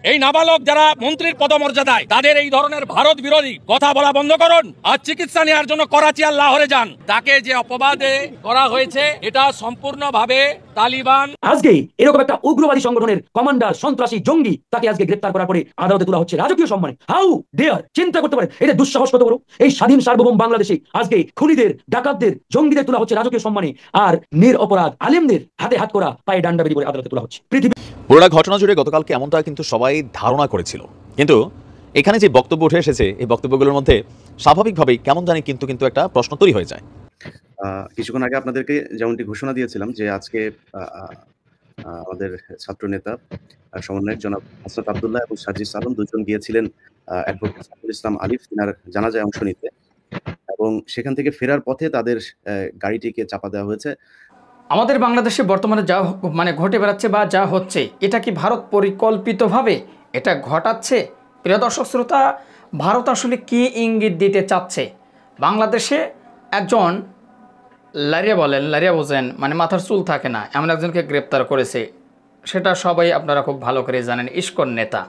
এই নাবালক যারা মন্ত্রীর পদমর্যাদায়, তাদের এই ধরনের ভারত বিরোধী কথা বলা বন্ধ করুন। আর চিকিৎসা নেওয়ার জন্য করাচি আর লাহোরে যান। তাকে যে অপবাদে করা হয়েছে এটা সম্পূর্ণভাবে তালিবান। আজকে এরকম একটা উগ্রবাদী সংগঠনের কমান্ডার, সন্ত্রাসী, জঙ্গি, তাকে আজকে গ্রেফতার করার পরে আদালতে তোলা হচ্ছে রাজকীয় সম্মানে। How dare! চিন্তা করতে পারেন এটা দুঃসাহস কত বড়। এই স্বাধীন সার্বভৌম বাংলাদেশে আজকে খুনিদের, ডাকাতদের, জঙ্গিদের তোলা হচ্ছে রাজকীয় সম্মানে, আর নিরপরাধ আলেমদের হাতে হাত করা, পায়ে ডান্ডা বেরি করে আদালতে তোলা হচ্ছে। পৃথিবী পুরোটা ঘটনা জুড়ে গতকালকে এমনটা কিন্তু সবাই ধারণা করেছিল, কিন্তু এখানে যে বক্তব্য উঠে এসেছে এই বক্তব্যগুলোর মধ্যে স্বাভাবিকভাবেই কেমন জানি কিন্তু কিন্তু একটা প্রশ্ন তৈরি হয়ে যায়। কিছুক্ষণ আগে আপনাদেরকে যেমনটি ঘোষণা দিয়েছিলাম যে আজকে আমাদের ছাত্র নেতা সমন্বয়ক জনাব হাসনাত আব্দুল্লাহ এবং সাজিদ আলম দুজন গিয়েছিলেন অ্যাডভোকেট সাইফুল ইসলাম আলিফ তিনার জানাজায় অংশ নিতে, এবং সেখান থেকে ফেরার পথে তাদের গাড়িটিকে চাপা দেওয়া হয়েছে। আমাদের বাংলাদেশে বর্তমানে যা ঘটে বেড়াচ্ছে বা যা হচ্ছে, এটা কি ভারত পরিকল্পিতভাবে এটা ঘটাচ্ছে? প্রিয় দর্শক শ্রোতা, ভারত আসলে কি ইঙ্গিত দিতে চাচ্ছে? বাংলাদেশে একজন লারিয়া বোঝেন, মানে মাথার চুল থাকে না, এমন একজনকে গ্রেপ্তার করেছে। সেটা সবাই আপনারা খুব ভালো করে জানেন, ইস্কন নেতা।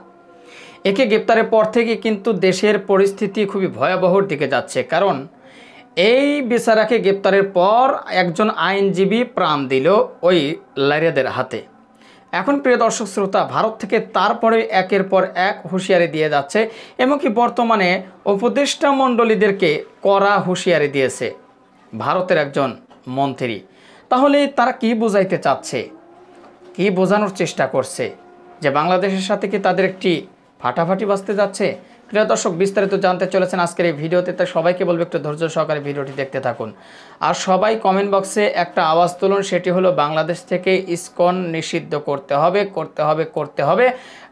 একে গ্রেপ্তারের পর থেকে কিন্তু দেশের পরিস্থিতি খুবই ভয়াবহর দিকে যাচ্ছে, কারণ এই বেচারাকে গ্রেপ্তারের পর একজন আইনজীবী প্রাণ দিল ওই লারিয়াদের হাতে। এখন প্রিয় দর্শক শ্রোতা, ভারত থেকে তারপরে একের পর এক হুঁশিয়ারি দিয়ে যাচ্ছে, এমনকি বর্তমানে উপদেষ্টা মণ্ডলীদেরকে কড়া হুঁশিয়ারি দিয়েছে ভারতের একজন মন্ত্রী। তাহলে তারা কি বোঝাইতে চাচ্ছে, কি বোঝানোর চেষ্টা করছে? যে বাংলাদেশের সাথে কি তাদের একটি ফাটাফাটি বাজতে যাচ্ছে? প্রিয় দর্শক, বিস্তারিত জানতে চলেছেন আজকের এই ভিডিওতে, তাই সবাইকে বলবো একটু ধৈর্য সহকারে ভিডিওটি দেখতে থাকুন। আর সবাই কমেন্ট বক্সে একটা আওয়াজ তুলুন, সেটি হলো বাংলাদেশ থেকে ইসকন নিষিদ্ধ করতে হবে, করতে হবে, করতে হবে।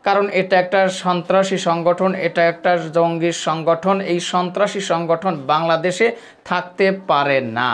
কারণ এটা একটা সন্ত্রাসী সংগঠন, এটা একটা জঙ্গি সংগঠন। এই সন্ত্রাসী সংগঠন বাংলাদেশে থাকতে পারে না।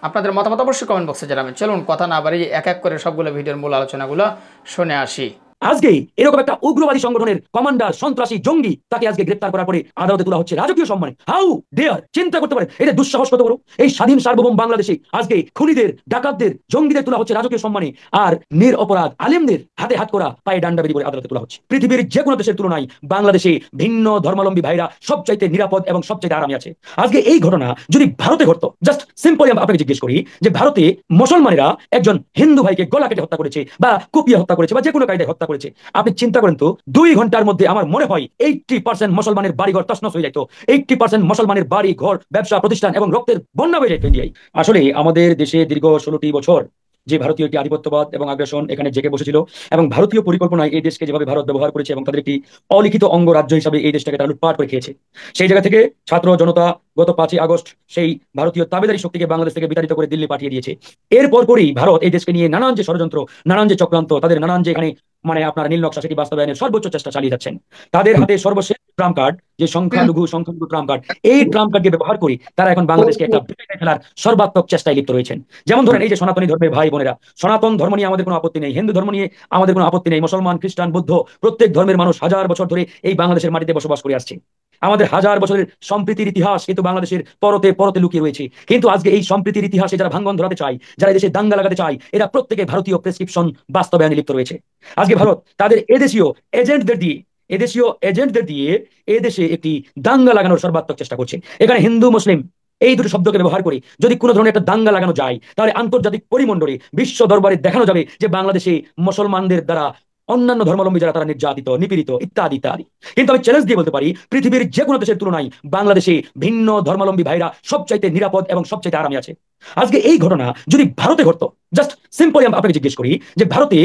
আপনাদের মতামত অবশ্যই কমেন্ট বক্সে জানাবেন। চলুন কথা না বাড়িয়ে এক এক করে সবগুলো ভিডিওর মূল আলোচনাগুলো শুনে আসি। আজকে এরকম একটা উগ্রবাদী সংগঠনের কমান্ডার, সন্ত্রাসী, জঙ্গি, তাকে আজকে গ্রেফতার করার পরে আদালতে তোলা হচ্ছে রাজকীয় সম্মানে। How dare! চিন্তা করতে পারেন এটা দুঃসাহস কত বড়। এই স্বাধীন সার্বভৌম বাংলাদেশে আজকে খুনিদের, ডাকাতদের, জঙ্গিদের তোলা হচ্ছে রাজকীয় সম্মানে, আর নিরপরাধ আলেমদের হাতে হাত করা, পায়ে ডান্ডা বেরি করে আদালতে তোলা হচ্ছে। পৃথিবীর যে কোনো দেশের তুলনায় বাংলাদেশে ভিন্ন ধর্মাবলম্বী ভাইরা সবচাইতে নিরাপদ এবং সবচাইতে আরামে আছে। আজকে এই ঘটনা যদি ভারতে ঘটতো, জাস্ট সিম্পলি আপনাকে জিজ্ঞেস করি যে ভারতে মুসলমানেরা একজন হিন্দু ভাইকে গলা কেটে হত্যা করেছে, বা কুপিয়ে হত্যা করেছে, বা যে কোনো কায়দায় হত্যা করেছে, আপনি চিন্তা করেন তো 2 ঘন্টার মধ্যে আমার মনে হয় 80% মুসলমানের বাড়িঘর তছনছ হয়ে যেত। 80% মুসলমানের বাড়ি ঘর, ব্যবসা প্রতিষ্ঠান এবং রক্তের বন্যা হয়ে যেত ইন্ডিয়ায়। আসলে আমাদের দেশে দীর্ঘ 16টি বছর যে ভারতীয় একটি আধিপত্যবাদ এবং আগ্রাসন এখানে জেগে বসেছিল, এবং ভারতীয় পরিকল্পনায় এই দেশকে যেভাবে ভারত ব্যবহার করেছে এবং তাদের একটি অলিখিত অঙ্গরাজ্য হিসাবে এই দেশটাকে তারা লুটপাট করে খেয়েছে, সেই জায়গা থেকে ছাত্র জনতা গত 5ই আগস্ট সেই ভারতীয় তাবেদারি শক্তিকে বাংলাদেশ থেকে বিতাড়িত করে দিল্লি পাঠিয়ে দিয়েছে। এর পরপরই ভারত এই দেশকে নিয়ে নানান যে ষড়যন্ত্র, নানান যে চক্রান্ত, তাদের নানান যে এখানে মানে আপনার নীল নকশা, সেটি বাস্তবায়নের সর্বোচ্চ চেষ্টা চালিয়ে যাচ্ছেন। তাদের হাতে সর্বশেষ ট্রাম্প কার্ড, যে সংখ্যালঘু ট্রাম্প কার্ড, এই ট্রাম্প কার্ডকে ব্যবহার করে তারা এখন বাংলাদেশকে একটা বিপদে ফেলার সর্বাত্মক চেষ্টায় লিপ্ত রয়েছেন। যেমন ধরেন এই যে সনাতনী ধর্মের ভাই বোনেরা, সনাতন ধর্ম নিয়ে আমাদের কোনো আপত্তি নেই, হিন্দু ধর্ম নিয়ে আমাদের কোনো আপত্তি নেই, মুসলমান, খ্রিস্টান, বৌদ্ধ, প্রত্যেক ধর্মের মানুষ হাজার বছর ধরে এই বাংলাদেশের মাটিতে বসবাস করে আসছে। আমাদের হাজার বছরের সম্প্রীতির ইতিহাস কিন্তু বাংলাদেশের পরতে পরতে লুকিয়ে রয়েছে। কিন্তু আজকে এই সম্প্রীতির ইতিহাসে যারা ভাঙন ধরাতে চায়, যারা দেশে দাঙ্গা লাগাতে চায়, এরা প্রত্যেকে ভারতীয় প্রেসক্রিপশন বাস্তবায়নে লিপ্ত রয়েছে। আজকে ভারত তাদের এদেশীয় এজেন্টদের দিয়ে এদেশে একটি দাঙ্গা লাগানোর সর্বাত্মক চেষ্টা করছে। এখানে হিন্দু মুসলিম এই দুটো শব্দকে ব্যবহার করে যদি কোনো ধরনের একটা দাঙ্গা লাগানো যায়, তাহলে আন্তর্জাতিক পরিমণ্ডলে, বিশ্ব দরবারে দেখানো যাবে যে বাংলাদেশে মুসলমানদের দ্বারা অন্যান্য ধর্মাবলম্বী যারা তারা নির্যাতিত, নিপীড়িত, ইত্যাদি ইত্যাদি। কিন্তু আমি চ্যালেঞ্জ দিয়ে বলতে পারি পৃথিবীর যে কোনো দেশের তুলনায় বাংলাদেশে ভিন্ন ধর্মাবলম্বী ভাইরা সবচাইতে নিরাপদ এবং সবচাইতে আরামে আছে। আজকে এই ঘটনা যদি ভারতে ঘটতো, জাস্ট সিম্পলি আপনাকে জিজ্ঞেস করি যে ভারতে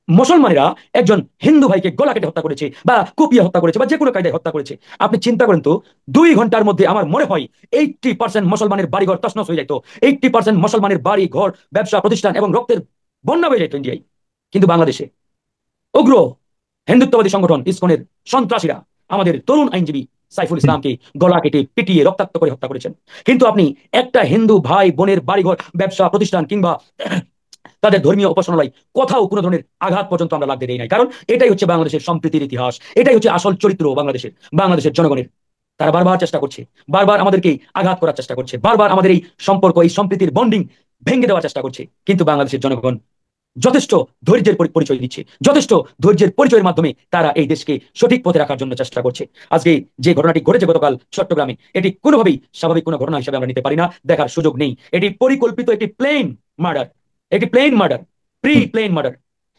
মুসলমানেরা একজন হিন্দু ভাইকে গলা কেটে হত্যা করেছে, বা কুপিয়ে হত্যা করেছে, বা যে কোনো কায়দায় হত্যা করেছে, আপনি চিন্তা করেন তো 2 ঘন্টার মধ্যে আমার মনে হয় 80% মুসলমানের বাড়িঘর তছনছ হয়ে যেত। 80% মুসলমানের বাড়ি ঘর, ব্যবসা প্রতিষ্ঠান এবং রক্তের বন্যা হয়ে যেত ইন্ডিয়ায়। কিন্তু বাংলাদেশে উগ্র হিন্দুত্ববাদী সংগঠন ইসকনের সন্ত্রাসীরা আমাদের তরুণ আইনজীবী সাইফুল ইসলামকে গলা কেটে পিটিয়ে রক্তাক্ত করে হত্যা করেছেন। কিন্তু আপনি একটা হিন্দু ভাই বোনের বাড়িঘর, ব্যবসা প্রতিষ্ঠান কিংবা তাদের ধর্মীয় উপাসনালয় কোথাও কোনো ধরনের আঘাত পর্যন্ত আমরা লাগতে দেই নাই। কারণ এটাই হচ্ছে বাংলাদেশের সম্প্রীতির ইতিহাস, এটাই হচ্ছে আসল চরিত্র বাংলাদেশের জনগণের। তারা বারবার চেষ্টা করছে, বারবার আমাদেরকে আঘাত করার চেষ্টা করছে, বারবার আমাদের এই সম্পর্ক, এই সম্প্রীতির বন্ডিং ভেঙে দেওয়ার চেষ্টা করছে। কিন্তু বাংলাদেশের জনগণ যথেষ্ট ধৈর্যের পরিচয় দিচ্ছে, যথেষ্ট ধৈর্যের পরিচয়ের মাধ্যমে তারা এই দেশকে সঠিক পথে রাখার জন্য চেষ্টা করছে। আজকে যে ঘটনাটি ঘটেছে গতকাল চট্টগ্রামে, এটি কোনোভাবেই স্বাভাবিক কোনো ঘটনা হিসেবে আমরা নিতে পারি না, দেখার সুযোগ নেই। এটি পরিকল্পিত একটি প্লেন মার্ডার, একটি প্লেন মার্ডার, প্লেন মার্ডার।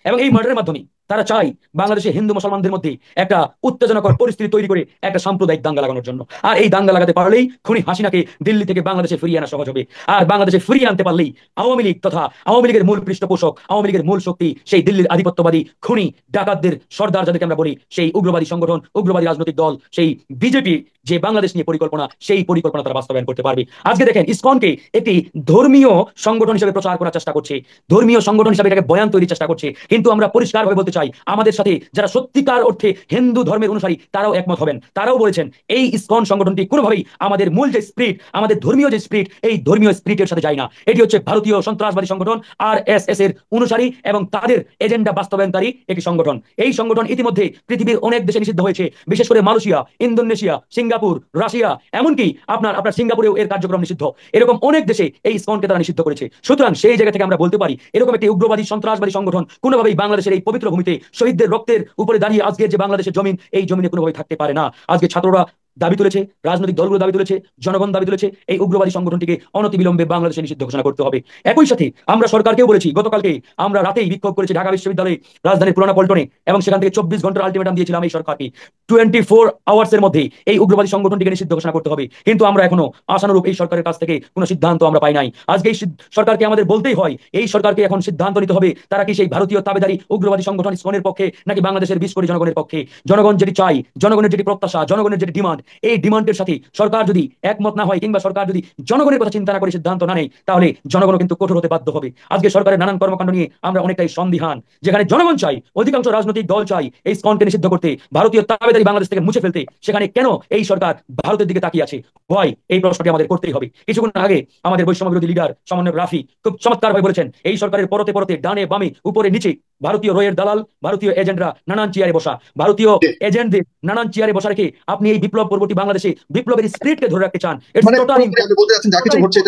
এবং এই মার্ডারের মাধ্যমে তারা চায় বাংলাদেশে হিন্দু মুসলমানদের মধ্যে একটা উত্তেজনাকর পরিস্থিতি তৈরি করে একটা সাম্প্রদায়িক দাঙ্গা লাগানোর জন্য। আর এই দাঙ্গা লাগাতে পারলেই খুনি হাসিনাকে দিল্লি থেকে বাংলাদেশে ফিরিয়ে আনা সহজ হবে। আর বাংলাদেশে ফিরিয়ে আনতে পারলেই আওয়ামী লীগ তথা আওয়ামী লীগের মূল পৃষ্ঠপোষক, আওয়ামী লীগের মূল শক্তি, সেই দিল্লির আধিপত্যবাদী খুনি ডাকাতদের সর্দার যাদেরকে আমরা বলি, সেই উগ্রবাদী সংগঠন, উগ্রবাদী রাজনৈতিক দল, সেই বিজেপি যে বাংলাদেশ নিয়ে পরিকল্পনা, সেই পরিকল্পনা তারা বাস্তবায়ন করতে পারবে। আজকে দেখেন ইসকনকে একটি ধর্মীয় সংগঠন হিসেবে প্রচার করার চেষ্টা করছে, ধর্মীয় সংগঠন হিসেবে এটাকে বয়ান তৈরির চেষ্টা করছে। কিন্তু আমরা পরিষ্কারভাবে বলতে চাই, আমাদের সাথে যারা সত্যিকার অর্থে হিন্দু ধর্মের অনুসারী তারাও একমত হবেন। তারাও বলেছেন এই ইসকন সংগঠনটি কোনোভাবেই আমাদের মূল যে স্পিরিট, আমাদের ধর্মীয় যে স্পিরিট, এই ধর্মীয় স্পিরিটের সাথে যায় না। এটি হচ্ছে ভারতীয় সন্ত্রাসবাদী সংগঠন RSS এর অনুসারী এবং তাদের এজেন্ডা বাস্তবায়নকারী একটি সংগঠন। এই সংগঠন ইতিমধ্যে পৃথিবীর অনেক দেশে নিষিদ্ধ হয়েছে, বিশেষ করে মালয়েশিয়া, ইন্দোনেশিয়া, সিঙ্গাপুর, রাশিয়া, এমনকি আপনার সিঙ্গাপুরেও এর কার্যক্রম নিষিদ্ধ। এরকম অনেক দেশে এই ইসকনকে তারা নিষিদ্ধ করেছে। সুতরাং সেই জায়গা থেকে আমরা বলতে পারি, এরকম একটি উগ্রবাদী সন্ত্রাসবাদী সংগঠন কোনোভাবেই বাংলাদেশের এই পবিত্র ভূমিতে শহীদদের রক্তের উপরে দাঁড়িয়ে আজকের যে বাংলাদেশের জমিন, এই জমিনে কোনোভাবেই থাকতে পারে না। আজকে ছাত্ররা দাবি তুলেছে, রাজনৈতিক দলগুলো দাবি তুলেছে, জনগণ দাবি তুলেছে, এই উগ্রবাদী সংগঠনটিকে অনতিবিলম্বে বাংলাদেশে নিষিদ্ধ ঘোষণা করতে হবে। একই সাথে আমরা সরকারকেও বলেছি, গতকালকে আমরা রাতেই বিক্ষোভ করেছি ঢাকা বিশ্ববিদ্যালয়ে রাজধানীর পুরানা পল্টনে, এবং সেখান থেকে 24 ঘন্টার আলটিমেটাম দিয়েছিলাম এই সরকারকে 24 আওয়ার্সের মধ্যে এই উগ্রবাদী সংগঠনটিকে নিষিদ্ধ ঘোষণা করতে হবে। কিন্তু আমরা এখনো আশানুরূপ এই সরকারের কাছ থেকে কোনো সিদ্ধান্ত আমরা পাই নাই। আজকে এই সরকারকে আমাদের বলতেই হয়, এই সরকারকে এখন সিদ্ধান্ত নিতে হবে তারা কি সেই ভারতীয় তাবেদারি উগ্রবাদী সংগঠন ইসকনের পক্ষে নাকি বাংলাদেশের 20 কোটি জনগণের পক্ষে। জনগণ যেটি চাই, জনগণের যেটি প্রত্যাশা, জনগণের যেটি ডিমান্ড, এই ডিমান্ডের সাথে সরকার যদি একমত না হয় কিংবা সরকার যদি জনগণের কথা চিন্তা না করে সিদ্ধান্ত না নেয়, তাহলে জনগণও কিন্তু কঠোর হতে বাধ্য হবে। আজকে সরকারের নানান কর্মকাণ্ড নিয়ে আমরা অনেকটাই সন্দিহান। যেখানে জনগণ চাই, অধিকাংশ রাজনৈতিক দল চাই এই ইসকনকে নিষিদ্ধ করতে, ভারতীয় তাবেদারি বাংলাদেশ থেকে মুছে ফেলতে, সেখানে কেন এই সরকার ভারতের দিকে তাকিয়ে আছে? ভয়, এই প্রশ্নটি আমাদের করতেই হবে। কিছুক্ষণ আগে আমাদের বৈষম্য বিরোধী লিডার সমন্বয়ক রাফি খুব চমৎকারভাবে বলেছেন, এই সরকারের পরতে পরতে ডানে বামে উপরে নিচে ভারতীয় রয়ের দালাল, ভারতীয় এজেন্টরা নানান চেয়ারে বসা, ভারতীয় এজেন্টদের নানান চেয়ারে বসা রেখে আপনি এই বিপ্লব পরবর্তী বাংলাদেশে বিপ্লবের স্পিরিটকে ধরে রাখতে চান। মানে আপনি বলতে যাচ্ছেন যা কিছু ঘটছে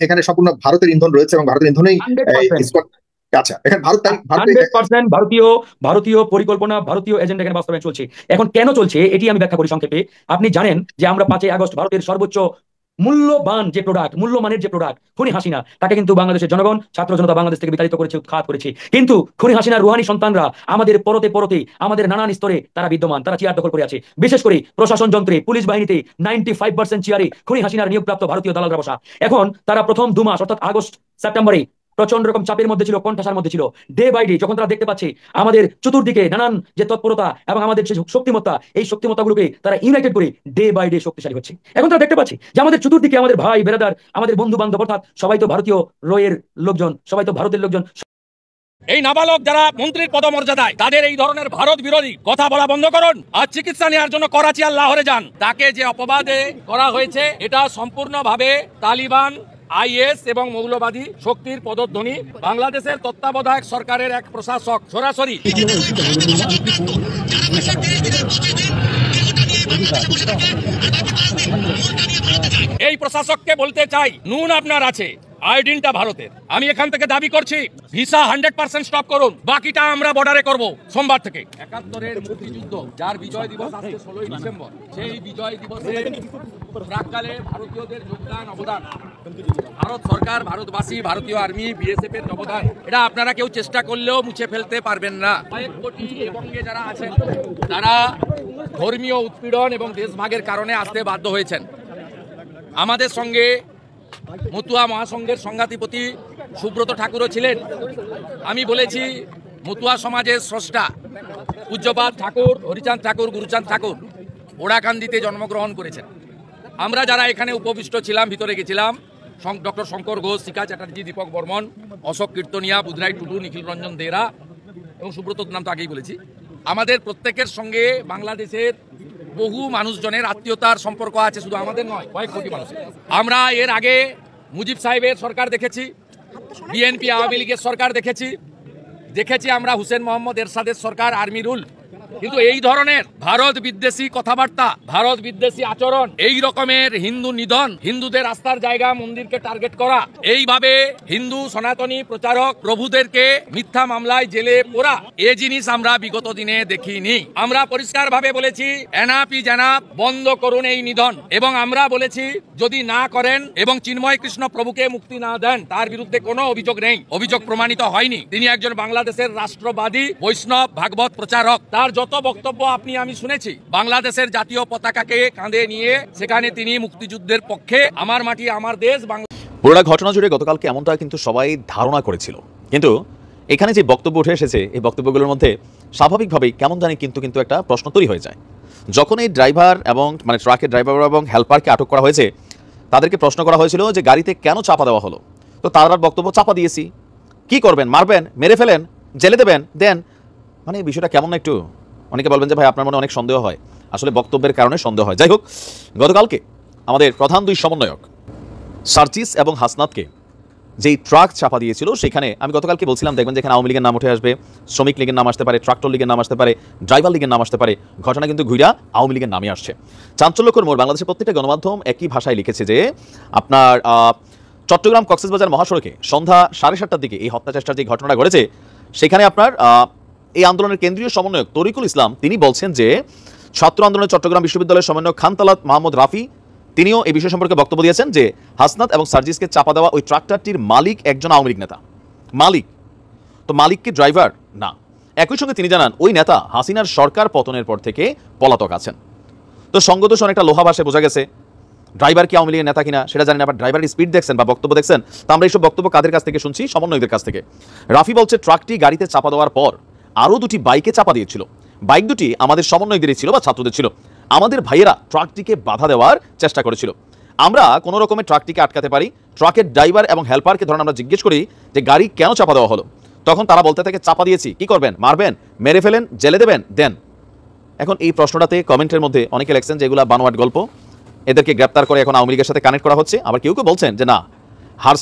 এখানে সম্পূর্ণ ভারতের ইন্ধন রয়েছে এবং ভারতের ইন্ধনেই আচ্ছা, এখানে ভারতীয় পরিকল্পনা, ভারতীয় এজেন্ডা এখানে বাস্তবায়ন চলছে। এখন কেন চলছে এটি আমি ব্যাখ্যা করি সংক্ষেপে। আপনি জানেন যে আমরা 5 আগস্ট ভারতের সর্বোচ্চ মূল্যবান যে প্রোডাক্ট, মূল্যমানের যে প্রোডাক্ট খুনি হাসিনা, তাকে কিন্তু বাংলাদেশের জনগণ, ছাত্র জনতা বাংলাদেশ থেকে বিতাড়িত করেছে, উৎখাত করেছে। কিন্তু খুনি হাসিনার রুহানি সন্তানরা আমাদের পরতে পরতে আমাদের নানান স্তরে তারা বিদ্যমান, তারা চেয়ার দখল করে আছে। বিশেষ করে প্রশাসন যন্ত্রে, পুলিশ বাহিনীতে 95% চেয়ারে খুনি হাসিনার নিয়োগপ্রাপ্ত ভারতীয় দালালরা বসা। এখন তারা প্রথম 2 মাস অর্থাৎ আগস্ট সেপ্টেম্বরে প্রচন্ড রকম চাপের মধ্যে ছিল, কণ্ঠাসার মধ্যে ছিল। ডে বাই ডে যখন তারা দেখতে পাচ্ছে আমাদের চতুর্দিকে নানান যে তৎপরতা এবং আমাদের যে শক্তিমত্তা, এই শক্তিমত্তাগুলোকে তারা ইউনাইটেড করে ডে বাই ডে শক্তিশালী হচ্ছে। এখন তারা দেখতে পাচ্ছে যে আমাদের চতুর্দিকে আমাদের ভাই বেরাদার, আমাদের বন্ধু বান্ধব, অর্থাৎ সবাই তো ভারতীয় রয়ের লোকজন, সবাই তো ভারতের লোকজন। এই নাবালক যারা মন্ত্রীর পদমর্যাদায়, তাদের এই ধরনের ভারত বিরোধী কথা বলা বন্ধ করুন। আর চিকিৎসা নেওয়ার জন্য করাচি আর লাহোরে যান। তাকে যে অপবাদে করা হয়েছে এটা সম্পূর্ণভাবে তালিবান, IS এবং মৌলবাদী শক্তির পদধ্বনি। বাংলাদেশের তত্ত্বাবধায়ক সরকারের এক প্রশাসক সরাসরি এই প্রশাসককে বলতে চাই, নুন আপনার আছে, আয়োডিনটা ভারতের। আমি এখান থেকে দাবি করছি ভিসা 100% স্টপ করুন, বাকিটা আমরা বর্ডারে করব সোমবার থেকে। 71-এর মুক্তিযুদ্ধ, যার বিজয় দিবস আজকে 16ই ডিসেম্বর, সেই বিজয় দিবসে প্রাককালে ভারতীয়দের যোগদান, অবদান, ভারত সরকার, ভারতবাসী, ভারতীয় আর্মি, BSF এর অবদান, এটা আপনারা কেউ চেষ্টা করলেও মুছে ফেলতে পারবেন না। কয়েক কোটি বঙ্গে যারা আছেন তারা ধর্মীয় উৎপীড়ন এবং দেশভাগের কারণে আসতে বাধ্য হয়েছেন। আমাদের সঙ্গে মতুয়া মহাসংঘের সংঘাতিপতি সুব্রত ঠাকুরও ছিলেন। আমি বলেছি মতুয়া সমাজের স্রষ্টা পূজ্যপাদ ঠাকুর, হরিচাঁদ ঠাকুর, গুরুচাঁদ ঠাকুর ওড়াকান্দিতে জন্মগ্রহণ করেছেন। আমরা যারা এখানে উপবিষ্ট ছিলাম, ভিতরে গেছিলাম, ডক্টর শঙ্কর ঘোষ, শিখা চ্যাটার্জি, দীপক বর্মন, অশোক কীর্তনিয়া, বুধরাই টুডু, নিখিল রঞ্জন দেরা এবং সুব্রতর নাম তো আগেই বলেছি। আমাদের প্রত্যেকের সঙ্গে বাংলাদেশের বহু মানুষজনের আত্মীয়তার সম্পর্ক আছে, শুধু আমাদের নয়, কয়েক কোটি মানুষ। আমরা এর আগে মুজিব সাহেবের সরকার দেখেছি, BNP আওয়ামী লীগের সরকার দেখেছি আমরা হুসেন মোহাম্মদ এরশাদের সরকার, আর্মি রুল, কিন্তু এই ধরনের ভারত বিদ্বেষী কথাবার্তা, ভারত বিদ্বেষী আচরণ, এই রকমের হিন্দু নিধন, হিন্দুদের আস্থার জায়গা মন্দিরকে টার্গেট করা, এইভাবে হিন্দু সনাতনী প্রচারক প্রভুদেরকে মিথ্যা মামলায় জেলে পোরা, এ জিনিস আমরা বিগত দিনে দেখিনি। আমরা পরিষ্কার ভাবে বলেছি এনআপি জানাপ বন্ধ করুন এই নিধন, এবং আমরা বলেছি যদি না করেন এবং চিন্ময় কৃষ্ণ প্রভুকে মুক্তি না দেন তার বিরুদ্ধে কোনো অভিযোগ নেই, অভিযোগ প্রমাণিত হয়নি। তিনি একজন বাংলাদেশের রাষ্ট্রবাদী বৈষ্ণব ভাগবত প্রচারক। তার যত বক্তব্য আপনি আমি শুনেছি, বাংলাদেশের জাতীয় পতাকাকে কাঁধে নিয়ে সেখানে তিনি মুক্তিযুদ্ধের পক্ষে, আমার মাটি আমার দেশ বাংলা। পুরোটা ঘটনা জুড়ে গতকালকে এমনটা কিন্তু সবাই ধারণা করেছিল, কিন্তু এখানে যে বক্তব্য উঠে এসেছে এই বক্তব্যগুলোর মধ্যে স্বাভাবিকভাবেই কেমন জানি কিন্তু একটা প্রশ্ন তৈরি হয়ে যায়। যখন এই ড্রাইভার এবং মানে ট্রাকের ড্রাইভার এবং হেল্পারকে আটক করা হয়েছে, তাদেরকে প্রশ্ন করা হয়েছিল যে গাড়িতে কেন চাপা দেওয়া হলো। তো তার বক্তব্য, চাপা দিয়েছি, কি করবেন, মারবেন, মেরে ফেলেন, জেলে দেবেন, দেন। মানে এই বিষয়টা কেমন না একটু, অনেকে বলবেন যে ভাই আপনার মনে অনেক সন্দেহ হয়, আসলে বক্তব্যের কারণে সন্দেহ হয়। যাই হোক, গতকালকে আমাদের প্রধান দুই সমন্বয়ক সার্জিস এবং হাসনাতকে যেই ট্রাক চাপা দিয়েছিল, সেখানে আমি গতকালকে বলছিলাম দেখবেন যেখানে আওয়ামী লীগের নাম উঠে আসবে, শ্রমিক লীগের নাম আসতে পারে, ট্রাক্টর লীগের নাম আসতে পারে, ড্রাইভার লীগের নাম আসতে পারে, ঘটনা কিন্তু ঘুরা আওয়ামী লীগের নামে আসছে। চাঞ্চল্যকর মোড়। বাংলাদেশের প্রত্যেকটা গণমাধ্যম একই ভাষায় লিখেছে যে আপনার চট্টগ্রাম কক্সবাজার মহাসড়কে সন্ধ্যা 7:30টার দিকে এই হত্যাচেষ্টার যে ঘটনাটা ঘটেছে, সেখানে আপনার এই আন্দোলনের কেন্দ্রীয় সমন্বয়ক তরিকুল ইসলাম তিনি বলছেন যে ছাত্র আন্দোলনের চট্টগ্রাম বিশ্ববিদ্যালয়ের সমন্বয়ক খানতালাত মাহমুদ রাফি তিনিও এই বিষয় সম্পর্কে বক্তব্য দিয়েছেন যে হাসনাত এবং সার্জিসকে চাপা দেওয়া ওই ট্রাক্টরটির মালিক একজন আওয়ামী লীগ নেতা। মালিক তো, মালিক কি ড্রাইভার? না। একই সঙ্গে তিনি জানান ওই নেতা হাসিনার সরকার পতনের পর থেকে পলাতক আছেন। তো সঙ্গদোষ অনেকটা লোহা ভাষে বোঝা গেছে। ড্রাইভার কি আওয়ামী লীগের নেতা কিনা সেটা জানি না, আবার ড্রাইভারের স্পিড দেখছেন বা বক্তব্য দেখছেন। তো আমরা এইসব বক্তব্য কাদের কাছ থেকে শুনছি? সমন্বয়কদের কাছ থেকে। রাফি বলছে ট্রাকটি গাড়িতে চাপা দেওয়ার পর আরও দুটি বাইকে চাপা দিয়েছিল। বাইক দুটি আমাদের সমন্বয়কদেরই ছিল বা ছাত্রদের ছিল। আমাদের ভাইয়েরা ট্রাকটিকে বাধা দেওয়ার চেষ্টা করেছিল। আমরা কোনো রকমে ট্রাকটিকে আটকাতে পারি। ট্রাকের ড্রাইভার এবং হেল্পারকে ধরুন আমরা জিজ্ঞেস করি যে গাড়ি কেন চাপা দেওয়া হলো, তখন তারা বলতে থাকে চাপা দিয়েছি, কি করবেন, মারবেন, মেরে ফেলেন, জেলে দেবেন, দেন। এখন এই প্রশ্নটাতে কমেন্টের মধ্যে অনেকে লেখছেন যে এগুলা বানোয়াট গল্প, এদেরকে গ্রেপ্তার করে এখন আওয়ামী লীগের সাথে কানেক্ট করা হচ্ছে। আবার কেউ কেউ বলছেন যে না,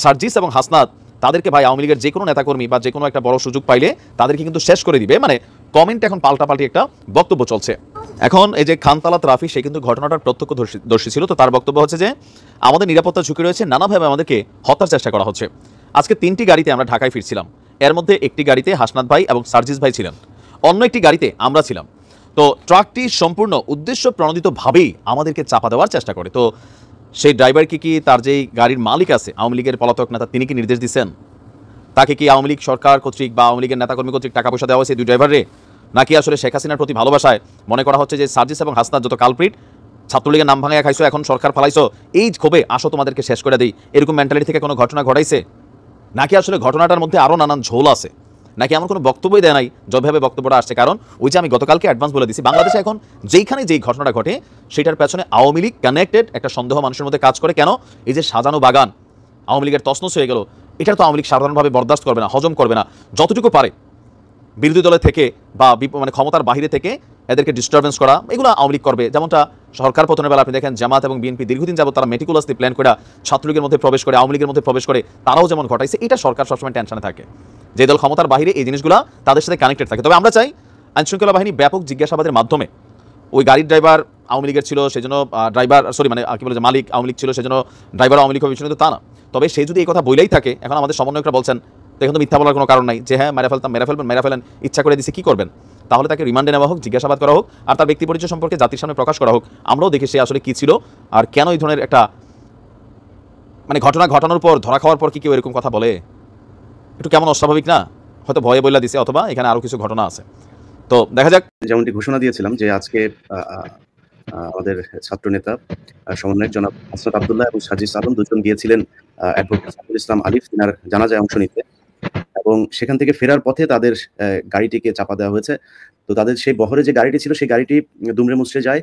সার্জিস এবং হাসনাত তাদেরকে ভাই আওয়ামী লীগের যে কোনো নেতাকর্মী বা যে কোনো একটা বড় সুযোগ পাইলে তাদেরকে কিন্তু শেষ করে দিবে। মানে কমেন্ট এখন পাল্টাপাল্টি একটা বক্তব্য চলছে। এখন এই যে খানতালাত রাফি, সে কিন্তু ঘটনাটার প্রত্যক্ষদর্শী ছিল। তো তার বক্তব্য হচ্ছে যে আমাদের নিরাপত্তা ঝুঁকি রয়েছে, নানাভাবে আমাদেরকে হত্যার চেষ্টা করা হচ্ছে। আজকে 3টি গাড়িতে আমরা ঢাকায় ফিরছিলাম, এর মধ্যে একটি গাড়িতে হাসনাত ভাই এবং সার্জিস ভাই ছিলেন, অন্য একটি গাড়িতে আমরা ছিলাম। তো ট্রাকটি সম্পূর্ণ উদ্দেশ্য প্রণোদিতভাবেই আমাদেরকে চাপা দেওয়ার চেষ্টা করে। তো সেই ড্রাইভারকে কি তার যেই গাড়ির মালিক আছে আওয়ামী লীগের পলাতক নেতা, তিনি কি নির্দেশ দিচ্ছেন? তাকে কি আওয়ামী লীগ সরকার কর্তৃক বা আওয়ামী লীগের নেতাকর্মী কর্তৃক টাকা পয়সা দেওয়া হয়েছে দুই ড্রাইভারে? নাকি আসলে শেখ হাসিনার প্রতি ভালোবাসায় মনে করা হচ্ছে যে সার্জিস এবং হাসনাত যত কালপ্রিট, ছাত্রলীগের নাম ভাঙায় খাইছো, এখন সরকার ফালাইছো, এই ক্ষোভে আসো তোমাদেরকে শেষ করে দিই, এরকম মেন্টালিটি থেকে কোনো ঘটনা ঘটাইছে? নাকি আসলে ঘটনাটার মধ্যে আরও নানান ঝোল আছে? নাকি এমন কোনো বক্তব্যই দেয় নাই যেভাবে বক্তব্যটা আসছে? কারণ ওই যে আমি গতকালকে অ্যাডভান্স বলে দিছি, বাংলাদেশে এখন যেইখানে যেই ঘটনাটা ঘটে সেটার পেছনে আওয়ামী লীগ কানেক্টেড একটা সন্দেহ মানুষের মধ্যে কাজ করে। কেন? এই যে সাজানো বাগান আওয়ামী লীগের তছনছ হয়ে গেল, এটা তো আওয়ামী লীগ সাধারণভাবে বরদাস্ত করবে না, হজম করবে না। যতটুকু পারে বিরোধী দলে থেকে বা মানে ক্ষমতার বাহিরে থেকে এদেরকে ডিস্টারবেন্স করা, এগুলো আওয়ামী লীগ করবে। যেমনটা সরকার পতনের বেলা আপনি দেখেন জামাত এবং বিএনপি দীর্ঘদিন যাবত তারা মেটিকুলাসলি প্ল্যান করে ছাত্রলীগের মধ্যে প্রবেশ করে, আওয়ামী লীগের মধ্যে প্রবেশ করে, তারাও যেমন ঘটাইছে, এটা সরকার সবসময় টেনশনে থাকে। যে দল ক্ষমতার বাহিরে এই জিনিসগুলো তাদের সাথে কানেক্টেড থাকে। তবে আমরা চাই আইনশৃঙ্খলা বাহিনী ব্যাপক জিজ্ঞাসাবাদের মাধ্যমে, ওই গাড়ির ড্রাইভার আওয়ামী লীগের ছিল সেজন্য কি বলে যে মালিক আওয়ামী লীগ ছিল সেজন্য ড্রাইভার আওয়ামী লীগ হবে, কিন্তু তা না। তবে সে যদি এই কথা বলেই থাকে, এখন আমাদের সমন্বয়করা বলছেন এখন তো মিথ্যা বলার কোনো কারণ নাই যে হ্যাঁ মেরে ফেলেন, ইচ্ছা করে দিছে, কি করবেন? তাহলে তাকে রিমান্ডে নেওয়া হোক, জিজ্ঞাসাবাদ করা হোক, আর তার ব্যক্তি পরিচয় সম্পর্কে জাতির সামনে প্রকাশ করা হোক। আমরাও দেখি সে আসলে কি ছিল আর কেন এই ধরনের একটা মানে ঘটনা ঘটানোর পর, ধরা খাওয়ার পর কি কেউ এরকম কথা বলে? একটু কেমন অস্বাভাবিক না? হয়তো ভয়ে বইলা দিছে, অথবা এখানে আরো কিছু ঘটনা আছে। তো দেখা যাক। যেমনটি ঘোষণা দিয়েছিলাম যে আজকে আমাদের ছাত্র নেতা সমন্বয়ক জনাব হাসনাত আব্দুল্লাহ এবং সার্জিস আলম দুজন গিয়েছিলেন অ্যাডভোকেট সাইফুল ইসলাম আলিফ তিনার জানাজায় অংশ নিতে, এবং সেখান থেকে ফেরার পথে তাদের গাড়িটিকে চাপা দেওয়া হয়েছে। তো তাদের সেই বহরে যে গাড়িটি ছিল সেই গাড়িটি দুমড়ে মুচড়ে যায়,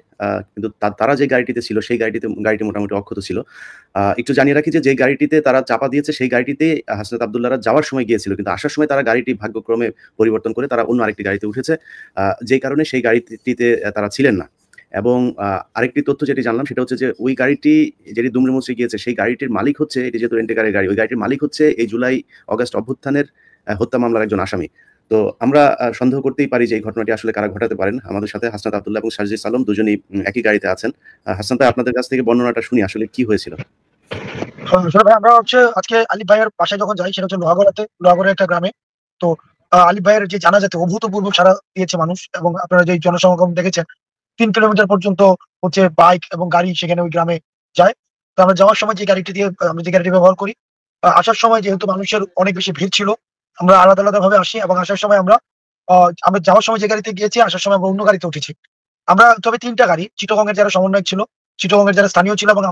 কিন্তু তারা যে গাড়িটিতে ছিল সেই গাড়িটি মোটামুটি অক্ষত ছিল। একটু জানিয়ে রাখি যে গাড়িটিতে তারা চাপা দিয়েছে সেই গাড়িটিতে হাসনাত আব্দুল্লাহরা যাওয়ার সময় গিয়েছিল, কিন্তু আসার সময় তারা গাড়িটি ভাগ্যক্রমে পরিবর্তন করে তারা অন্য আরেকটি গাড়িতে উঠেছে, যেই কারণে সেই গাড়িটিতে তারা ছিলেন না। এবং আরেকটি তথ্য যেটি জানলাম সেটা হচ্ছে যে ওই গাড়িটি যেটি দুমড়ে মুচড়ে গিয়েছে সেই গাড়িটির মালিক হচ্ছে, এটি যেহেতু রেন্টেকারের গাড়ি, ওই গাড়িটির মালিক হচ্ছে এই জুলাই অগাস্ট অভ্যুত্থানের হত্যা মামলার একজন আসামি। তো আমরা সন্দেহ করতেই পারি যে এই ঘটনাটি আসলে কারা ঘটাতে পারেন। আমাদের সাথে হাসনাত আব্দুল্লাহ এবং সাজিদ আলম দুজনেই একই গাড়িতে আছেন। হাসান ভাই, আপনাদের কাছ থেকে বর্ণনাটা শুনি আসলে কি হয়েছিল। আসলে ভাই আমরা আজকে আলিফ ভাইয়ের বাসায় যখন যাই, সেটা হচ্ছে লোহাগড়াতে একটা গ্রামে। তো আলিফ ভাইয়ের যে জানাজাতে অভূতপূর্ব সাড়া দিয়েছে মানুষ, এবং আপনারা যে জনসমাগম দেখেছেন, 3 কিলোমিটার পর্যন্ত হচ্ছে বাইক এবং গাড়ি সেখানে ওই গ্রামে যায়। তো আমরা যাওয়ার সময় যে গাড়িটি ব্যবহার করি, আসার সময় যেহেতু মানুষের অনেক বেশি ভিড় ছিল, আমরা আলাদা আলাদা ভাবে আসি, এবং আসার সময় আমরা যাওয়ার সময় যে গাড়িতে গিয়েছি, আসার সময় আমরা অন্য গাড়িতে উঠেছি। আমরা তবে 3টা গাড়ি, চিটাগং এর যারা সমন্বয়ক ছিল, চিটাগং এর যারা স্থানীয় ছিল, এবং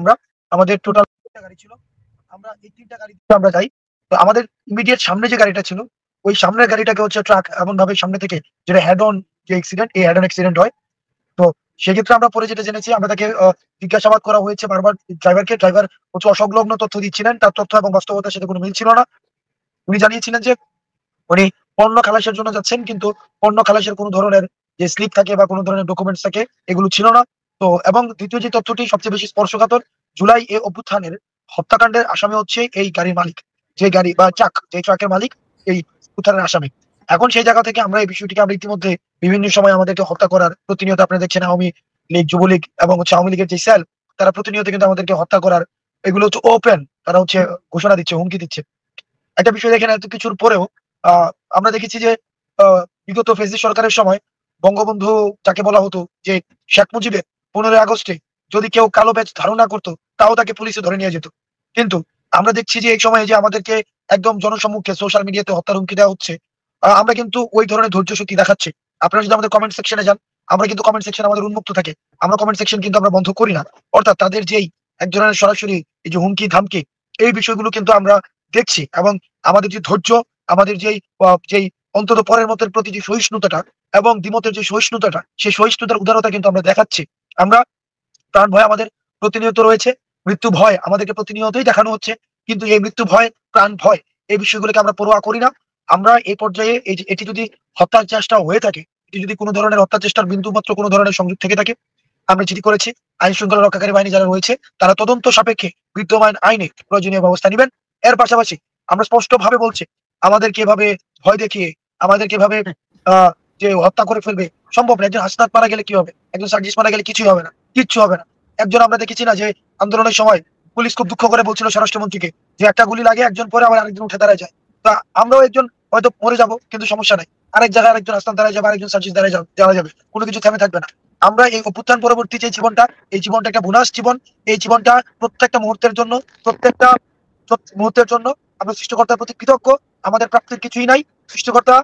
আমাদের টোটাল 3টা গাড়ি ছিল। আমরা এই 3টা গাড়িতে আমরা যাই। তো আমাদের ইমিডিয়েট সামনে যে গাড়িটা ছিল, ওই সামনের গাড়িটাকে হচ্ছে ট্রাক এমন ভাবে সামনে থেকে, যেটা হেড অন যে অ্যাক্সিডেন্ট, এই হেড অন অ্যাক্সিডেন্ট হয়। তো সেক্ষেত্রে আমরা পরে যেটা জেনেছি, আমরা তাকে জিজ্ঞাসাবাদ করা হয়েছে বারবার ড্রাইভার হচ্ছে অসংলগ্ন তথ্য দিচ্ছিলেন, তার তথ্য এবং বাস্তবতার সাথে কোনো মিল ছিল না। উনি জানিয়েছিলেন যে উনি পণ্য খালাসের জন্য যাচ্ছেন, কিন্তু পণ্য খালাসের কোনো ধরনের যে স্লিপ থাকে বা কোনো ধরনের ডকুমেন্টস থাকে, এগুলো ছিল না। তো এবং দ্বিতীয় যে তথ্যটি সবচেয়ে বেশি স্পর্শকাতর, জুলাই এ অভ্যুত্থানের হত্যাকাণ্ডের আসামি হচ্ছে এই গাড়ির মালিক, যে গাড়ি বা যে ট্রাকের মালিক এই অভ্যুত্থানের আসামি। এখন সেই জায়গা থেকে আমরা এই বিষয়টিকে আমরা ইতিমধ্যে বিভিন্ন সময় আমাদেরকে হত্যা করার প্রতিনিয়ত, আপনারা দেখছেন আওয়ামী লীগ, যুবলীগ এবং হচ্ছে আওয়ামী লীগের যে সেল, তারা প্রতিনিয়ত কিন্তু আমাদেরকে হত্যা করার, এগুলো হচ্ছে ওপেন, তারা হচ্ছে ঘোষণা দিচ্ছে, হুমকি দিচ্ছে। একটা বিষয় দেখেন, এত কিছুর পরেও আমরা দেখেছি যে বিগত ফেসিস্ট সরকারের সময় বঙ্গবন্ধু যাকে বলা হতো, যে শেখ মুজিবের 15 আগস্টে যদি কেউ কালো ব্যাজ ধারণা করতো, তাও তাকে পুলিশে ধরে নিয়ে যেত। কিন্তু আমরা দেখছি যে এই সময়ে যে আমাদেরকে একদম জনসম্মুখে সোশ্যাল মিডিয়াতে হত্যার হুমকি দেওয়া হচ্ছে, আমরা কিন্তু ওই ধরনের ধৈর্য শক্তি দেখাচ্ছি। আপনারা যদি আমাদের কমেন্ট সেকশনে যান, আমরা কিন্তু কমেন্ট সেকশন আমাদের উন্মুক্ত থাকে, আমরা কমেন্ট সেকশন কিন্তু আমরা বন্ধ করি না। অর্থাৎ তাদের যেই এক ধরনের সরাসরি এই যে হুমকি ধামকি, এই বিষয়গুলো কিন্তু আমরা দেখছি, এবং আমাদের যে ধৈর্য, আমাদের যেই অন্তত পরের মতের প্রতি যে সহিষ্ণুতাটা এবং দ্বিমতের যে সহিষ্ণুতাটা, সেই সহিষ্ণুতার উদারতা কিন্তু আমরা দেখাচ্ছি। আমরা প্রাণ ভয় আমাদের প্রতিনিয়ত রয়েছে, মৃত্যু ভয় আমাদেরকে প্রতিনিয়তই দেখানো হচ্ছে, কিন্তু এই মৃত্যু ভয়, প্রাণ ভয়, এই বিষয়গুলোকে আমরা পরোয়া করি না। আমরা এই পর্যায়ে এটি যদি হত্যার চেষ্টা হয়ে থাকে, এটি যদি কোনো ধরনের হত্যা চেষ্টার বিন্দু মাত্র কোনো ধরনের সংযোগ থেকে থাকে, আমরা যেটি করেছি, আইন শৃঙ্খলা রক্ষাকারী বাহিনী যারা রয়েছে, তারা তদন্ত সাপেক্ষে বিদ্যমান আইনে প্রয়োজনীয় ব্যবস্থা নেবেন। এর পাশাপাশি আমরা স্পষ্ট ভাবে বলছি, আমাদেরকে এভাবে ভয় দেখিয়ে, আমাদেরকে এভাবে যে হত্যা করে ফেলবে, সম্ভব না। একজন হাসনাত মারা গেলে কি হবে, একজন সার্জিস মারা গেলে কিছুই হবে না, কিচ্ছু হবে না। একজন, আমরা দেখেছি না যে আন্দোলনের সময় পুলিশ খুব দুঃখ করে বলছিল স্বরাষ্ট্রমন্ত্রীকে, যে একটা গুলি লাগে, একজন পরে আবার আরেকজন উঠে দাঁড়ায় যায়। তা আমরাও একজন হয়তো মরে যাবো, কিন্তু সমস্যা নাই, আরেক জায়গায় আরেকজন হাসনাত দাঁড়ায় যাবে, আরেকজন সার্জিস দাঁড়ায় যাবে, কোনো কিছু থেমে থাকবে না। আমরা এই অভ্যুত্থান পরবর্তী যে জীবনটা, এই জীবনটা একটা বোনাস জীবন। এই জীবনটা প্রত্যেকটা মুহূর্তের জন্য আমরা সৃষ্টিকর্তার প্রতি কৃতজ্ঞ। আমাদের প্রাপ্তির কিছুই নাই, সৃষ্টিকর্তা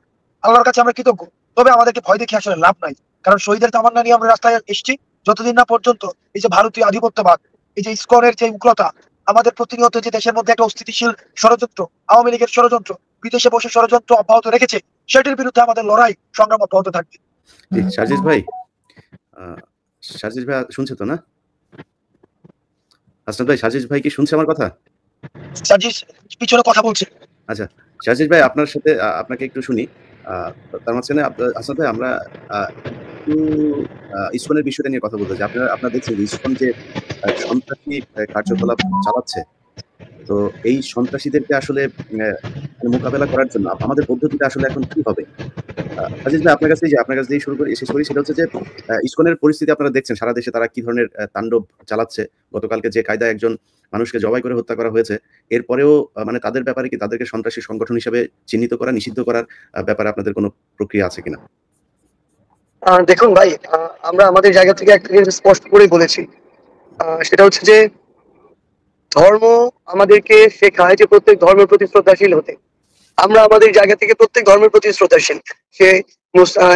আল্লাহর কাছে আমরা কৃতজ্ঞ। তবে আমাদেরকে ভয় দেখে আসলে লাভ নাই, কারণ শহীদের তামান্না নিয়ে আমরা রাস্তায় এসেছি। যতদিন না পর্যন্ত এই যে ভারতীয় আধিপত্যবাদ, এই যে ইসকনের যে উগ্রতা, আমাদের প্রতিনিয়ত যে দেশের মধ্যে একটা অস্থিতিশীল ষড়যন্ত্র, আওয়ামী লীগের ষড়যন্ত্র, বিদেশে বসে ষড়যন্ত্র অব্যাহত রেখেছে, সেটির বিরুদ্ধে আমাদের লড়াই সংগ্রাম অব্যাহত থাকবে। সাজিদ ভাই, সাজিদ ভাই শুনছে তো না? হাসনাত ভাই, সাজিদ ভাই কি শুনছে আমার কথা? সার্জিস পিছনে কথা বলছে। আচ্ছা সাজিদ ভাই, আপনার সাথে আপনাকে একটু শুনি। তার মাঝখানে হাসনাত ভাই, আমরা একটু ইসকনের বিষয়টা নিয়ে কথা বলতে চাই। আপনারা দেখছেন ইসকন যে সন্ত্রাসী কার্যকলাপ চালাচ্ছে, তো এই সন্ত্রাসীদেরকে আসলে মোকাবেলা করার জন্য আমাদের পদ্ধতিটা আসলে এখন কি হবে? আজিজ ভাই, আপনার কাছ দিয়ে শেষ করি। সেটা হচ্ছে যে ইসকনের পরিস্থিতি আপনারা দেখছেন, সারা দেশে তারা কি ধরনের তাণ্ডব চালাচ্ছে। গতকালকে যে কায়দায় একজন মানুষকে জবাই করে হত্যা করা হয়েছে, এরপরেও মানে তাদের ব্যাপারে কি তাদেরকে সন্ত্রাসী সংগঠন হিসেবে চিহ্নিত করা, নিষিদ্ধ করার ব্যাপারে আপনাদের কোনো প্রক্রিয়া আছে কিনা? দেখুন ভাই, আমরা আমাদের জায়গা থেকে একটা জিনিস স্পষ্ট করে বলেছি, সেটা হচ্ছে যে ধর্ম আমাদেরকে শেখায় যে প্রত্যেক ধর্মের প্রতি শ্রদ্ধাশীল হতে। আমরা আমাদের জায়গা থেকে প্রত্যেক ধর্মের প্রতি শ্রদ্ধাশীল, সে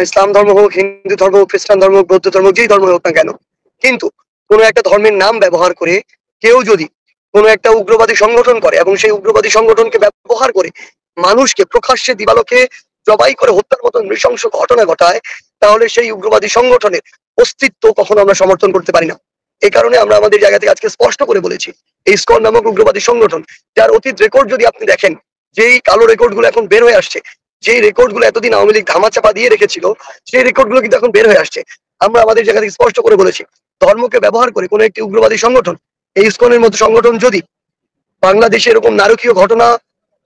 ইসলাম ধর্ম হোক, হিন্দু ধর্ম হোক, খ্রিস্টান ধর্ম হোক, বৌদ্ধ ধর্ম, যেই ধর্ম হোক না কেন। কিন্তু কোনো একটা ধর্মের নাম ব্যবহার করে কেউ যদি কোনো একটা উগ্রবাদী সংগঠন করে এবং সেই উগ্রবাদী সংগঠনকে ব্যবহার করে মানুষকে প্রকাশ্যে দিবালোকে জবাই করে হত্যার মতো নৃশংস ঘটনা ঘটায়, তাহলে সেই উগ্রবাদী সংগঠনের অস্তিত্ব কখনো আমরা সমর্থন করতে পারি না। এই কারণে আমরা আমাদের জায়গা থেকে আজকে স্পষ্ট করে বলেছি, এই ইসকন নামক উগ্রবাদী সংগঠন, যার অতীত রেকর্ড যদি আপনি দেখেন, যেই কালো রেকর্ড গুলো এখন বের হয়ে আসছে, যেই রেকর্ড গুলো এতদিন আওয়ামী লীগ ধামাচাপা দিয়ে রেখেছিল, সেই রেকর্ড গুলো কিন্তু এখন বের হয়ে আসছে। আমরা আমাদের জায়গা থেকে স্পষ্ট করে বলেছি, ধর্মকে ব্যবহার করে কোনো একটি উগ্রবাদী সংগঠন, এই ইসকনের মতো সংগঠন যদি বাংলাদেশে এরকম নারকীয় ঘটনা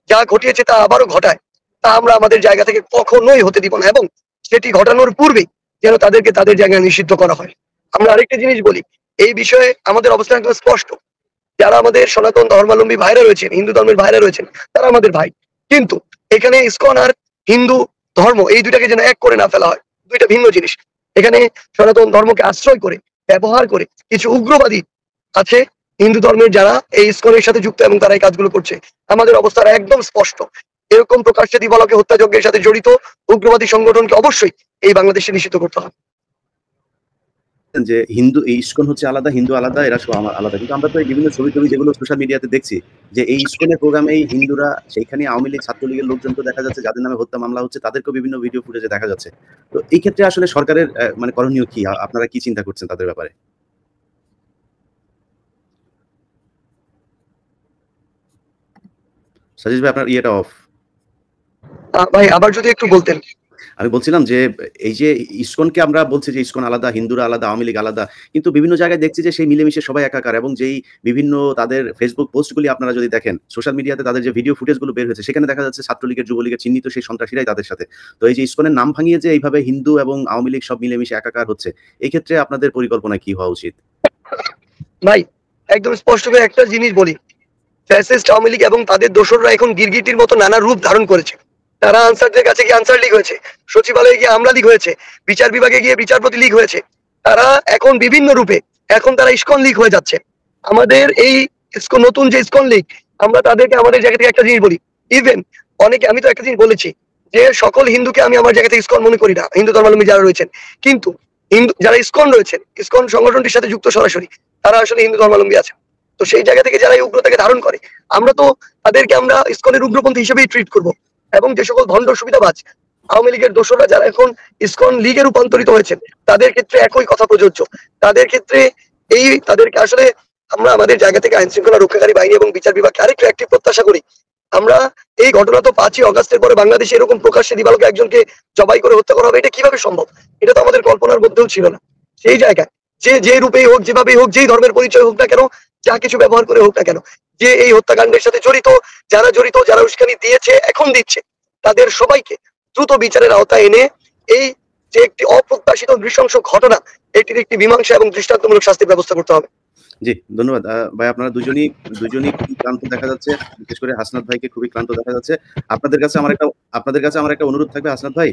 যা ঘটিয়েছে তা আবারও ঘটায়, তা আমরা আমাদের জায়গা থেকে কখনোই হতে দিব না, এবং সেটি ঘটানোর পূর্বেই যেন তাদেরকে তাদের জায়গায় নিষিদ্ধ করা হয়। আমরা আরেকটা জিনিস বলি, এই বিষয়ে আমাদের অবস্থান একদম স্পষ্ট। যারা আমাদের সনাতন ধর্মাবলম্বী ভাইরা রয়েছেন, হিন্দু ধর্মের ভাইরা রয়েছেন, তারা আমাদের ভাই, কিন্তু এখানে ইসকন আর হিন্দু ধর্ম এই দুইটাকে যেন এক করে না ফেলা হয়, দুইটা ভিন্ন জিনিস। এখানে সনাতন ধর্মকে আশ্রয় করে ব্যবহার করে কিছু উগ্রবাদী আছে হিন্দু ধর্মের, যারা এই ইসকনের সাথে যুক্ত এবং তারা এই কাজগুলো করছে। আমাদের অবস্থা একদম স্পষ্ট, এরকম প্রকাশ্যে দিবালোকে হত্যাযজ্ঞের সাথে জড়িত উগ্রবাদী সংগঠনকে অবশ্যই এই বাংলাদেশে নিষিদ্ধ করতে হবে। যে হিন্দু এই ইসকন হচ্ছে আলাদা, হিন্দু আলাদা, এরা সব আমার আলাদা, কিন্তু আমরা তো এই বিভিন্ন ছবি টবি যেগুলো সোশ্যাল মিডিয়াতে দেখছি যে এই ইসকনের প্রোগ্রামে এই হিন্দুরা, সেইখানে আওয়ামী লীগ ছাত্রলীগের লোকজন তো দেখা যাচ্ছে, যাদের নামে হত্যা মামলা হচ্ছে তাদেরকেও বিভিন্ন ভিডিও ফুটেজে দেখা যাচ্ছে। তো এই ক্ষেত্রে আসলে সরকারের মানে করণীয় কি, আপনারা কি চিন্তা করছেন তাদের ব্যাপারে? সাজিদ ভাই আপনার ইয়েটা অফ। ভাই আবার যদি একটু বলতেন। আমি বলছিলাম যে এই যে ইসকনকে আমরা বলছি যে ইসকন আলাদা, হিন্দুরা আলাদা, আওয়ামী লীগ আলাদা, কিন্তু বিভিন্ন জায়গায় দেখছি যে সেই মিলেমিশে সবাই একাকার, এবং যেই বিভিন্ন তাদের ফেসবুক পোস্টগুলি আপনারা যদি দেখেন, সোশ্যাল মিডিয়াতে তাদের যে ভিডিও ফুটেজগুলো বের হয়েছে, সেখানে দেখা যাচ্ছে ছাত্রলীগের, যুবলীগের চিহ্নিত সেই সন্ত্রাসীরাই তাদের সাথে। তো এই যে ইসকনের নাম ভাঙিয়ে যে এইভাবে হিন্দু এবং আওয়ামী লীগ সব মিলেমিশে একাকার হচ্ছে, এই ক্ষেত্রে আপনাদের পরিকল্পনা কি হওয়া উচিত? ভাই একদম স্পষ্ট করে একটা জিনিস বলি, ফ্যাসিস্ট আওয়ামী লীগ এবং তাদের দোসররা এখন গিরগিটির মতো নানা রূপ ধারণ করেছে। তারা আনসারদের কাছে গিয়ে আনসার লীগ হয়েছে, সচিবালয়ে গিয়ে আমলা লীগ হয়েছে, বিচার বিভাগে গিয়ে বিচারপতি লীগ হয়েছে, তারা এখন বিভিন্ন রূপে, এখন তারা ইসকন লীগ হয়ে যাচ্ছে। আমাদের এই নতুন যে ইসকন লীগ, আমরা তাদেরকে আমাদের জায়গা থেকে একটা জিনিস বলি, ইভেন অনেকে, আমি তো একটা জিনিস বলেছি যে সকল হিন্দুকে আমি আমার জায়গা থেকে ইসকন মনে করি না, হিন্দু ধর্মাবলম্বী যারা রয়েছেন, কিন্তু হিন্দু যারা ইসকন রয়েছেন, ইসকন সংগঠনটির সাথে যুক্ত সরাসরি, তারা আসলে হিন্দু ধর্মাবলম্বী আছে। তো সেই জায়গা থেকে যারা এই উগ্রতাকে ধারণ করে, আমরা তো তাদেরকে আমরা ইসকনের উগ্রপন্থী হিসেবেই ট্রিট করব। এবং যে সকল ভণ্ড সুবিধাবাজ আওয়ামী লীগের দোসররা যারা এখন ইসকন লীগে রূপান্তরিত হয়েছেন, তাদের ক্ষেত্রে একই কথা প্রযোজ্য। তাদের ক্ষেত্রে তাদেরকে আসলে আমরা আমাদের জায়গা থেকে আইন শৃঙ্খলা রক্ষাকারী বাহিনী এবং বিচার বিভাগকে আরেকটু অ্যাক্টিভ প্রত্যাশা করি। আমরা এই ঘটনা তো 5ই অগাস্টের পরে বাংলাদেশে এরকম প্রকাশ্যে দিবালোকে একজনকে জবাই করে হত্যা করা হবে, এটা কিভাবে সম্ভব? এটা তো আমাদের কল্পনার মধ্যেও ছিল না। সেই জায়গায় যে রূপেই হোক, যেভাবেই হোক, যেই ধর্মের পরিচয় হোক না কেন, যা কিছু ব্যবহার করে হোক না কেন, যে এই হত্যাকাণ্ডের সাথে জড়িত, যারা উস্কানি দিয়েছে, এখন দিচ্ছে, তাদের সবাইকে দ্রুত বিচারের আওতায় এনে এই যে একটি অপ্রত্যাশিত নৃশংস ঘটনা, এটির একটি মীমাংসা এবং দৃষ্টান্তমূলক শাস্তির ব্যবস্থা করতে হবে। জি ধন্যবাদ ভাই, আপনারা দুজনই খুবই ক্লান্ত দেখা যাচ্ছে, বিশেষ করে হাসনাত ভাইকে খুবই ক্লান্ত দেখা যাচ্ছে। আপনাদের কাছে আমার একটা অনুরোধ থাকবে হাসনাত ভাই,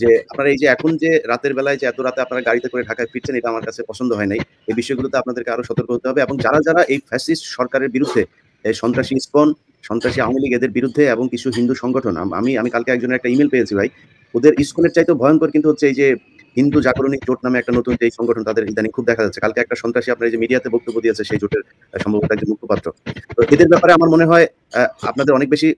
যে আপনারা এই যে এখন যে রাতের বেলায় যে এত রাতে আপনারা গাড়িতে করে ঢাকায় ফিরছেন, এটা আমার কাছে পছন্দ হয় নাই। এই বিষয়গুলোতে আপনাদেরকে আরো সতর্ক হতে হবে, এবং যারা এই ফ্যাসিস্ট সরকারের বিরুদ্ধে, এই সন্ত্রাসী ইসকন, সন্ত্রাসী আওয়ামী লীগ, এদের বিরুদ্ধে, এবং কিছু হিন্দু সংগঠন, আমি কালকে একজনের একটা ইমেল পেয়েছি ভাই, ওদের ইসকনের চাইতে ভয়ঙ্কর কিন্তু হচ্ছে এই যে হিন্দু জাগরণিক জোট নামে একটা নতুন যে সংগঠন, তাদের ইদানিং খুব দেখা যাচ্ছে। কালকে একটা সন্ত্রাসী আপনার এই যে মিডিয়াতে বক্তব্য দিয়েছে, সেই জোটের সম্ভবত একজন মুখপাত্র। তো এদের ব্যাপারে আমার মনে হয় আপনাদের অনেক বেশি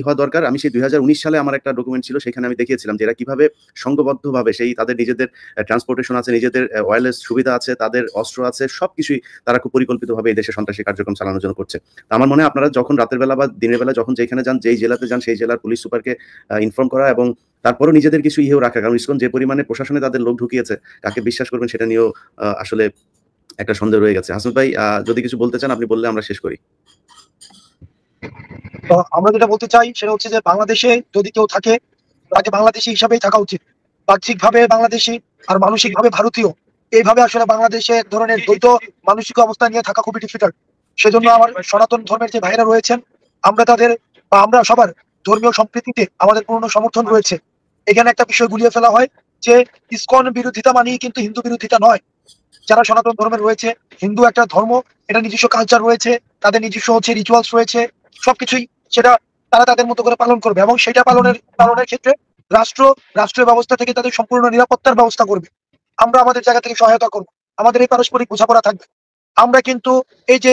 হওয়া দরকার। আমি সেই 2019 সালে আমার একটা ডকুমেন্ট ছিল, সেখানে আমি দেখিয়েছিলাম যে এরা কিভাবে সংঘবদ্ধভাবে সেই তাদের নিজেদের ট্রান্সপোর্টেশন আছে, নিজেদের ওয়্যারলেস সুবিধা আছে, তাদের অস্ত্র আছে, সবকিছুই তারা খুব পরিকল্পিতভাবে এই দেশে সন্ত্রাসী কার্যক্রম চালানোর জন্য করছে। আমার মনে হয় আপনারা যখন রাতের বেলা বা দিনের বেলা যখন যেখানে যান, যেই জেলাতে যান, সেই জেলার পুলিশ সুপারকে ইনফর্ম করা, এবং তারপরও নিজেদের কিছু ইয়েও রাখা, কারণ ইসকন যে পরিমাণে প্রশাসনে তাদের লোক ঢুকিয়েছে, কাকে বিশ্বাস করবেন সেটা নিয়েও আসলে একটা সন্দেহ রয়ে গেছে। হাসনাত ভাই যদি কিছু বলতে চান আপনি বললে আমরা শেষ করি। আমরা যেটা বলতে চাই সেটা হচ্ছে যে বাংলাদেশে যদি কেউ থাকে, তাকে বাংলাদেশি হিসাবেই থাকা উচিত। বাহ্যিক ভাবে বাংলাদেশি আর মানসিক ভাবে ভারতীয়, এইভাবে আসলে বাংলাদেশে এক ধরনের দ্বৈত মানসিক অবস্থা নিয়ে থাকা খুবই ডিফিকাল্ট। সেজন্য আমার সনাতন ধর্মের যে ভাইরা রয়েছেন, আমরা তাদের বা আমরা সবার ধর্মীয় সম্প্রীতিতে আমাদের পূর্ণ সমর্থন রয়েছে। এখানে একটা বিষয় গুলিয়ে ফেলা হয় যে ইসকন বিরোধিতা মানেই কিন্তু হিন্দু বিরোধিতা নয়। যারা সনাতন ধর্মের রয়েছে, হিন্দু একটা ধর্ম, এটা নিজস্ব কালচার রয়েছে, তাদের নিজস্ব হচ্ছে রিচুয়ালস রয়েছে, সবকিছুই সেটা তারা তাদের মতো করে পালন করবে, এবং সেটা পালনের ক্ষেত্রে রাষ্ট্রীয় ব্যবস্থা থেকে তাদের সম্পূর্ণ নিরাপত্তার ব্যবস্থা করবে। আমরা আমাদের জায়গা থেকে সহায়তা করব, আমাদের এই পারস্পরিক বোঝাপড়া থাকবে। আমরা কিন্তু এই যে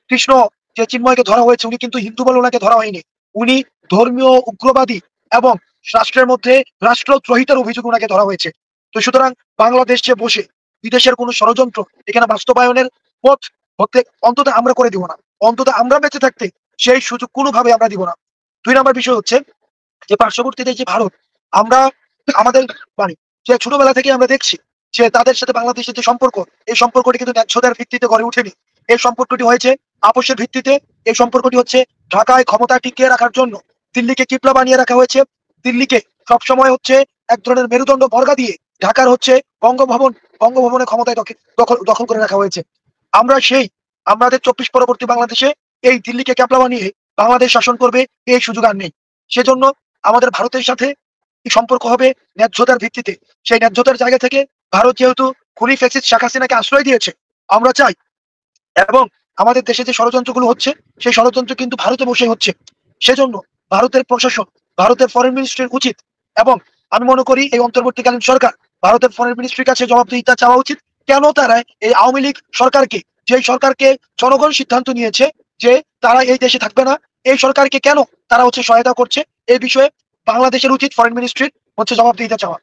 কৃষ্ণ যে চিন্ময়কে ধরা হয়েছে, উনি কিন্তু হিন্দু বলে ওনাকে ধরা হয়নি, উনি ধর্মীয় উগ্রবাদী এবং রাষ্ট্রের মধ্যে রাষ্ট্রদ্রোহিতার অভিযোগ ওনাকে ধরা হয়েছে। তো সুতরাং বাংলাদেশে বসে বিদেশের কোন ষড়যন্ত্র এখানে বাস্তবায়নের পথ হতে অন্তত আমরা করে দিব না, অন্তত আমরা বেঁচে থাকতে সেই সুযোগ কোনোভাবে আমরা দিব না। 2 নম্বর বিষয় হচ্ছে যে পার্শ্ববর্তী দেশ যে ভারত, আমরা আমাদের যে ছোটবেলা থেকে আমরা দেখছি যে তাদের সাথে বাংলাদেশের যে সম্পর্ক, এই সম্পর্কটি কিন্তু ন্যায্যতার ভিত্তিতে গড়ে ওঠেনি। এই সম্পর্কটি হয়েছে আপোষের ভিত্তিতে। এই সম্পর্কটি হচ্ছে ঢাকায় ক্ষমতা টিকিয়ে রাখার জন্য দিল্লিকে কিবলা বানিয়ে রাখা হয়েছে, দিল্লিকে সবসময় হচ্ছে এক ধরনের মেরুদণ্ড বর্গা দিয়ে ঢাকার হচ্ছে বঙ্গভবনের ক্ষমতায় দখল করে রাখা হয়েছে। আমরা আমাদের 24 পরবর্তী বাংলাদেশে এই দিল্লিকে ক্যাপলা বানিয়ে বাংলাদেশ শাসন করবে এই সুযোগ আর নেই। সেজন্য আমাদের ভারতের সাথে সম্পর্ক হবে ন্যায্যতার ভিত্তিতে। সেই ন্যায্যতার জায়গা থেকে ভারত যেহেতু খুনি ফ্যাসিস্ট শেখ হাসিনাকে আশ্রয় দিয়েছে, আমরা চাই, এবং আমাদের দেশে যে ষড়যন্ত্রগুলো হচ্ছে সেই ষড়যন্ত্র কিন্তু ভারতে বসে হচ্ছে। সেজন্য ভারতের প্রশাসন, ভারতের ফরেন মিনিস্ট্রির উচিত, এবং আমি মনে করি এই অন্তর্বর্তীকালীন সরকার ভারতের ফরেন মিনিস্ট্রির কাছে জবাবদিহিতা চাওয়া উচিত। কেন তারা এই আওয়ামী লীগ সরকারকে, যে সরকারকে জনগণ সিদ্ধান্ত নিয়েছে যে তারা এই দেশে থাকবে না, এই সরকারকে কেন তারা হচ্ছে সহায়তা করছে, এই বিষয়ে বাংলাদেশের উচিত ফরেন মিনিস্ট্রির হচ্ছে জবাবদিহিতা চাওয়া।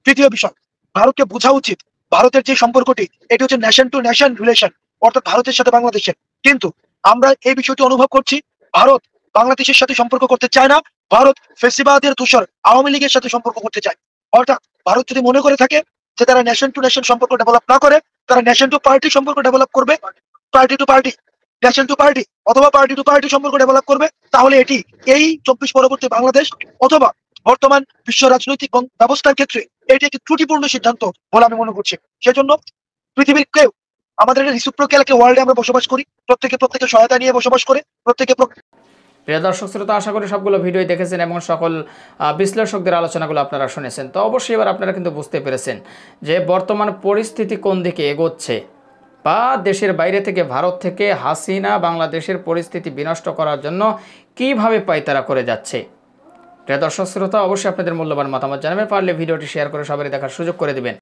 তৃতীয় বিষয়, ভারতকে বোঝা উচিত ভারতের যে সম্পর্কটি এটি হচ্ছে নেশন টু নেশন রিলেশন, অর্থাৎ ভারতের সাথে বাংলাদেশের। কিন্তু আমরা এই বিষয়টি অনুভব করছি ভারত বাংলাদেশের সাথে সম্পর্ক করতে চায় না, ভারত ফেসিবাদের দূষর আওয়ামী লীগের সাথে সম্পর্ক করতে চায়। অর্থাৎ ভারত যদি মনে করে থাকে যে তারা নেশন টু নেশন সম্পর্ক ডেভেলপ না করে, তারা নেশন টু পার্টি সম্পর্ক ডেভেলপ করবে, party to party, nation to party অথবা পার্টি টু পার্টি সম্পর্ক ডেভেলপ করবে, তাহলে এটি এই 24 পরবর্তী বাংলাদেশ অথবা বর্তমান বিশ্ব রাজনৈতিক ব্যবস্থার ক্ষেত্রে এটি একটি ত্রুটিপূর্ণ সিদ্ধান্ত বলে আমি মনে করছি। সেজন্য পৃথিবীর কেউ, আমাদের রিসিপ্রোক্যাল একটা ওয়ার্ল্ডে আমরা বসবাস করি, প্রত্যেকে সহায়তা নিয়ে বসবাস করে, প্রিয় দর্শক শ্রোতা, আশা করি সবগুলো ভিডিও দেখেছেন এবং সকল বিশ্লেষকদের আলোচনাগুলো আপনারা শুনেছেন। তো অবশ্যই এবার আপনারা কিন্তু বুঝতে পেরেছেন যে বর্তমান পরিস্থিতি কোন দিকে এগোচ্ছে, বা দেশের বাইরে থেকে, ভারত থেকে হাসিনা বাংলাদেশের পরিস্থিতি বিনষ্ট করার জন্য কিভাবে পায়তারা করে যাচ্ছে। প্রিয় দর্শক শ্রোতা, অবশ্যই আপনাদের মূল্যবান মতামত জানাবেন, পারলে ভিডিওটি শেয়ার করে সবারই দেখার সুযোগ করে দিবেন।